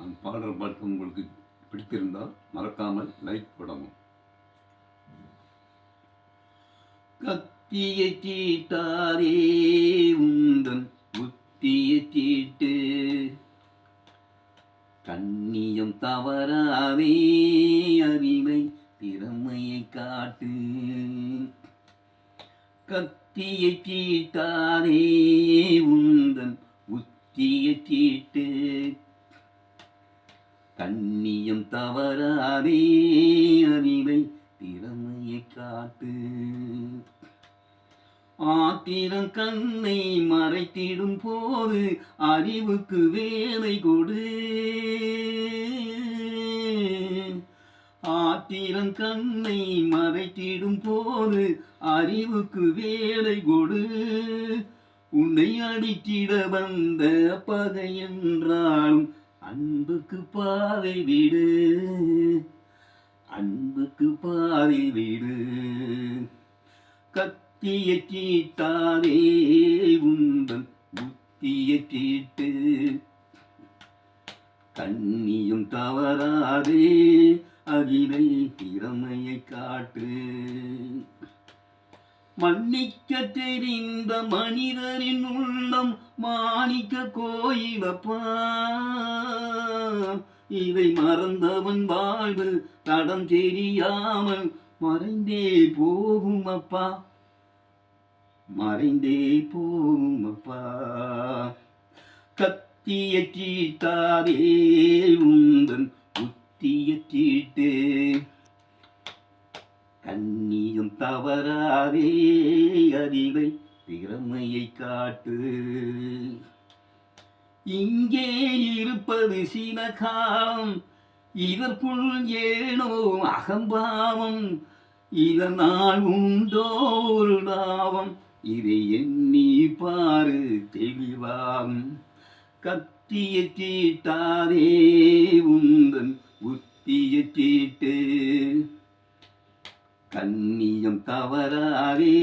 நான் பாடுற பாட்டு உங்களுக்கு பிடித்திருந்தால் மறக்காமல் லைக் போடவும். கத்தியை தீட்டாரே உந்தன் புத்தியை தீட்டு, கண்ணியம் தவறாதே அறிவை திறமையை காட்டு. கத்தியை தீட்டாரே உந்தன் புத்தியை தீட்டு, கண்ணியம் தவறாதே அறிவை திறமையை காட்டு. ஆத்திரம் கண்ணை மறைத்திடும் போது அறிவுக்கு வேலை கொடு. ஆத்திரம் கண்ணை மறைத்திடும் போது அறிவுக்கு வேலை கொடு. உன்னை அடித்திட வந்த பகை என்றாலும் அன்புக்கு பாதை விடு, அன்புக்கு பாதை விடு. கத்தியை தீட்டாதே உந்தன் புத்தியை தீட்டு, கண்ணியும் தவறாதே அறிவை திறமையை காட்டு. மன்னிக்க தெரிந்த மனிதரின் உள்ளம் மாணிக்க கோயிலப்பா, இதை மறந்தவன் வாழ்வு தடம் தெரியாமல் மறைந்தே போகும் அப்பா, மறைந்தே போகும் அப்பா. கத்தியை தீட்டாதே உந்தன் புத்தியை தீட்டு, கண்ணியம் தவறாதே அறிவை திறமையை காட்டு. இங்கே இருப்பது சில காலம், இதற்குள் ஏனோ அகம்பாவம், இதனால் உண்டோ ஒரு லாபம், இதை எண்ணி பாரு தெளிவாம். கத்தியை தீட்டாதே உந்தன் புத்தியை தீட்டு, கண்ணியம் தவறாதே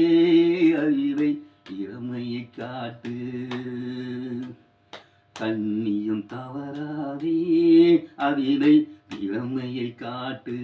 அறிவை திறமையை காட்டு. கண்ணியம் தவறாதே அறிவை திறமையை காட்டு.